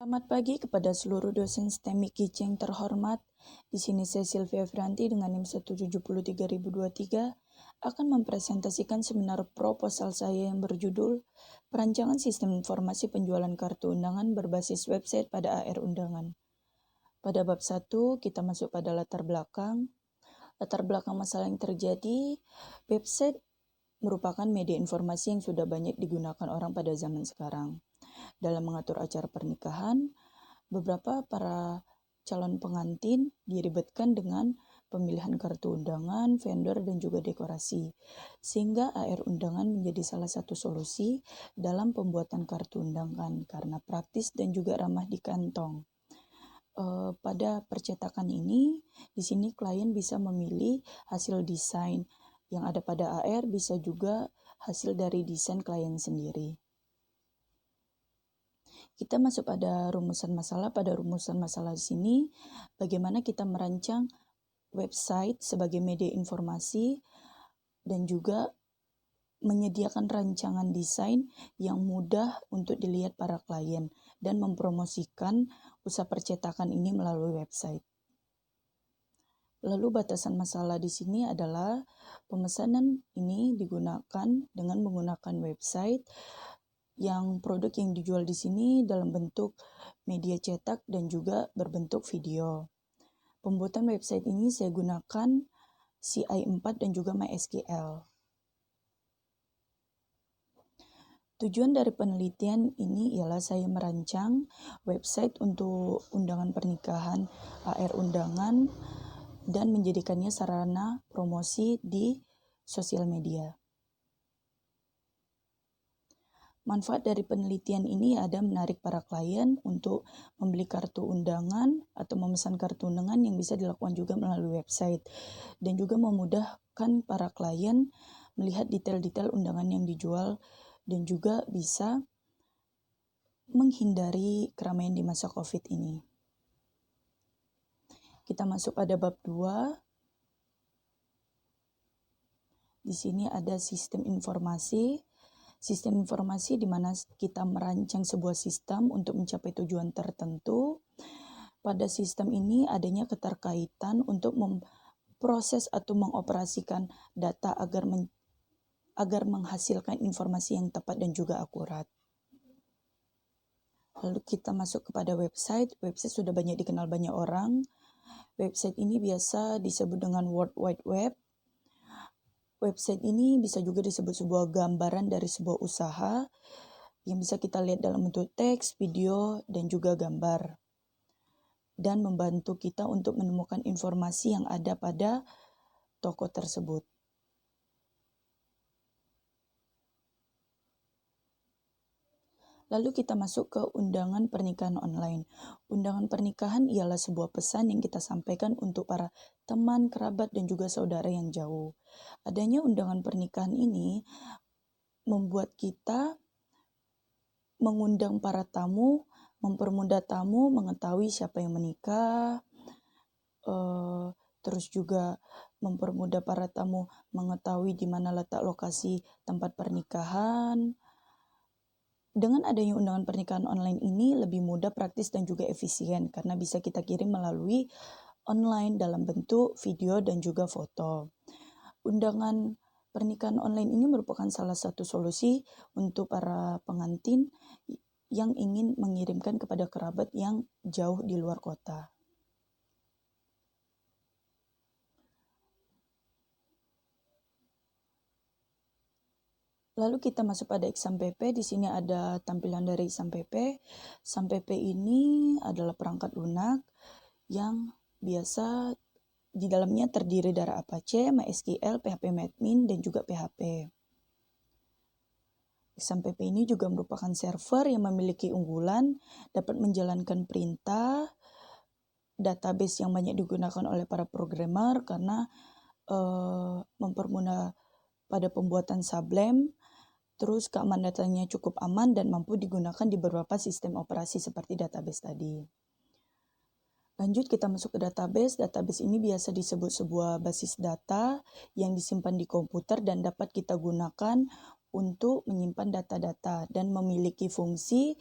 Selamat pagi kepada seluruh dosen STEM IKIC yang terhormat. Di sini saya Sylvia Franti dengan NIM 173.023 akan mempresentasikan seminar proposal saya yang berjudul Perancangan Sistem Informasi Penjualan Kartu Undangan berbasis website pada AR Undangan. Pada bab 1 kita masuk pada latar belakang. Latar belakang masalah yang terjadi, website merupakan media informasi yang sudah banyak digunakan orang pada zaman sekarang. Dalam mengatur acara pernikahan, beberapa para calon pengantin diribetkan dengan pemilihan kartu undangan, vendor, dan juga dekorasi. Sehingga AR undangan menjadi salah satu solusi dalam pembuatan kartu undangan karena praktis dan juga ramah di kantong. Pada percetakan ini, di sini klien bisa memilih hasil desain yang ada pada AR, bisa juga hasil dari desain klien sendiri. Kita masuk pada rumusan masalah. Pada rumusan masalah di sini, bagaimana kita merancang website sebagai media informasi dan juga menyediakan rancangan desain yang mudah untuk dilihat para klien dan mempromosikan usaha percetakan ini melalui website. Lalu batasan masalah di sini adalah pemesanan ini digunakan dengan menggunakan website yang produk yang dijual di sini dalam bentuk media cetak dan juga berbentuk video. Pembuatan website ini saya gunakan CI4 dan juga MySQL. Tujuan dari penelitian ini ialah saya merancang website untuk undangan pernikahan AR undangan dan menjadikannya sarana promosi di sosial media. Manfaat dari penelitian ini ada menarik para klien untuk membeli kartu undangan atau memesan kartu undangan yang bisa dilakukan juga melalui website dan juga memudahkan para klien melihat detail-detail undangan yang dijual dan juga bisa menghindari keramaian di masa COVID ini. Kita masuk pada bab 2. Di sini ada sistem informasi. Sistem informasi di mana kita merancang sebuah sistem untuk mencapai tujuan tertentu. Pada sistem ini adanya keterkaitan untuk memproses atau mengoperasikan data agar menghasilkan informasi yang tepat dan juga akurat. Lalu kita masuk kepada website. Website sudah banyak dikenal banyak orang. Website ini biasa disebut dengan World Wide Web. Website ini bisa juga disebut sebuah gambaran dari sebuah usaha yang bisa kita lihat dalam bentuk teks, video, dan juga gambar. Dan membantu kita untuk menemukan informasi yang ada pada toko tersebut. Lalu kita masuk ke undangan pernikahan online. Undangan pernikahan ialah sebuah pesan yang kita sampaikan untuk para teman, kerabat, dan juga saudara yang jauh. Adanya undangan pernikahan ini membuat kita mengundang para tamu, mempermudah tamu mengetahui siapa yang menikah, terus juga mempermudah para tamu mengetahui di mana letak lokasi tempat pernikahan. Dengan adanya undangan pernikahan online ini lebih mudah, praktis, dan juga efisien karena bisa kita kirim melalui online dalam bentuk video dan juga foto. Undangan pernikahan online ini merupakan salah satu solusi untuk para pengantin yang ingin mengirimkan kepada kerabat yang jauh di luar kota. Lalu kita masuk pada exam PP. Di sini ada tampilan dari exam PP. Exam PP ini adalah perangkat lunak yang biasa di dalamnya terdiri dari Apache, MySQL, PHP-Admin, dan juga PHP. Exam PP ini juga merupakan server yang memiliki unggulan, dapat menjalankan perintah, database yang banyak digunakan oleh para programmer karena mempermudah pada pembuatan Sublime. Terus keamanan datanya cukup aman dan mampu digunakan di beberapa sistem operasi seperti database tadi. Lanjut kita masuk ke database. Database ini biasa disebut sebuah basis data yang disimpan di komputer dan dapat kita gunakan untuk menyimpan data-data dan memiliki fungsi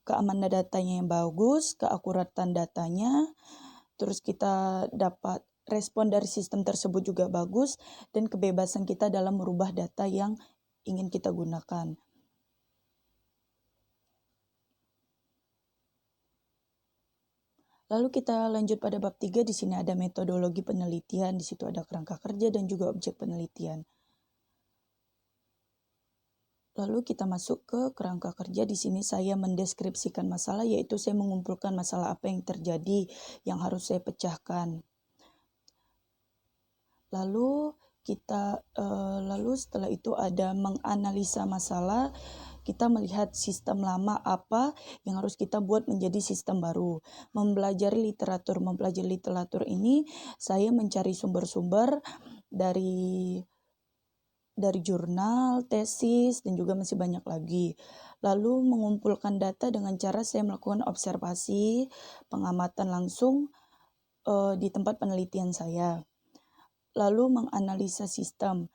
keamanan datanya yang bagus, keakuratan datanya, terus kita dapat respon dari sistem tersebut juga bagus, dan kebebasan kita dalam merubah data yang ingin kita gunakan. Lalu kita lanjut pada bab 3, di sini ada metodologi penelitian, di situ ada kerangka kerja dan juga objek penelitian. Lalu kita masuk ke kerangka kerja. Di sini saya mendeskripsikan masalah, yaitu saya mengumpulkan masalah apa yang terjadi yang harus saya pecahkan. Lalu setelah itu ada menganalisa masalah. Kita melihat sistem lama apa yang harus kita buat menjadi sistem baru. Mempelajari literatur ini saya mencari sumber-sumber dari jurnal, tesis, dan juga masih banyak lagi. Lalu mengumpulkan data dengan cara saya melakukan observasi, pengamatan langsung di tempat penelitian saya. Lalu menganalisa sistem.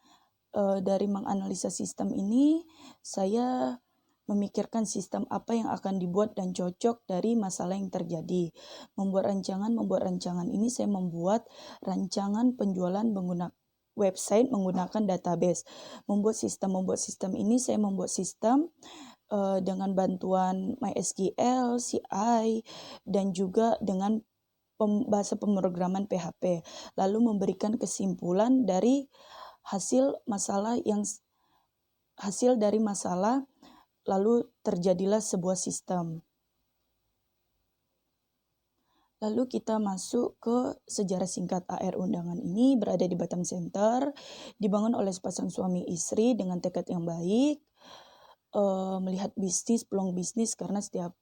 Dari menganalisa sistem ini, saya memikirkan sistem apa yang akan dibuat dan cocok dari masalah yang terjadi. Membuat rancangan ini saya membuat rancangan penjualan menggunakan website menggunakan database. Membuat sistem ini saya membuat sistem dengan bantuan MySQL, CI, dan juga dengan bahasa pemrograman PHP. Lalu memberikan kesimpulan dari hasil dari masalah, lalu terjadilah sebuah sistem. Lalu kita masuk ke sejarah singkat. AR undangan ini berada di Batam Center, dibangun oleh sepasang suami istri dengan tekad yang baik, melihat peluang bisnis, karena setiap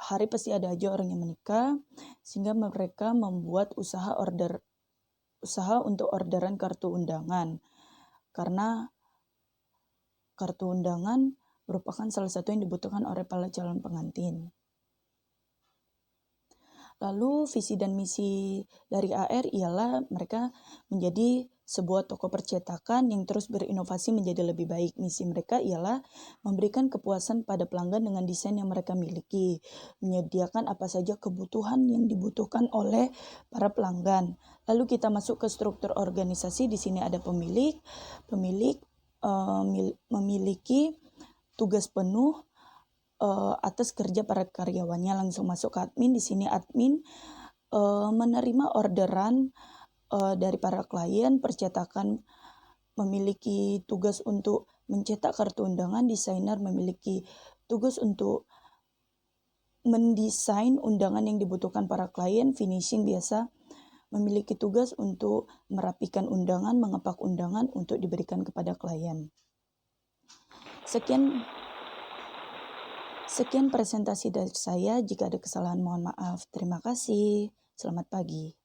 hari pasti ada aja orang yang menikah, sehingga mereka membuat usaha untuk orderan kartu undangan, karena kartu undangan merupakan salah satu yang dibutuhkan oleh para calon pengantin. Lalu visi dan misi dari AR ialah mereka menjadi sebuah toko percetakan yang terus berinovasi menjadi lebih baik. Misi mereka ialah memberikan kepuasan pada pelanggan dengan desain yang mereka miliki, menyediakan apa saja kebutuhan yang dibutuhkan oleh para pelanggan. Lalu kita masuk ke struktur organisasi. Di sini ada pemilik memiliki tugas penuh atas kerja para karyawannya. Langsung masuk ke admin. Di sini admin menerima orderan dari para klien, percetakan memiliki tugas untuk mencetak kartu undangan, desainer memiliki tugas untuk mendesain undangan yang dibutuhkan para klien, finishing biasa memiliki tugas untuk merapikan undangan, mengepak undangan untuk diberikan kepada klien. Sekian presentasi dari saya. Jika ada kesalahan mohon maaf. Terima kasih. Selamat pagi.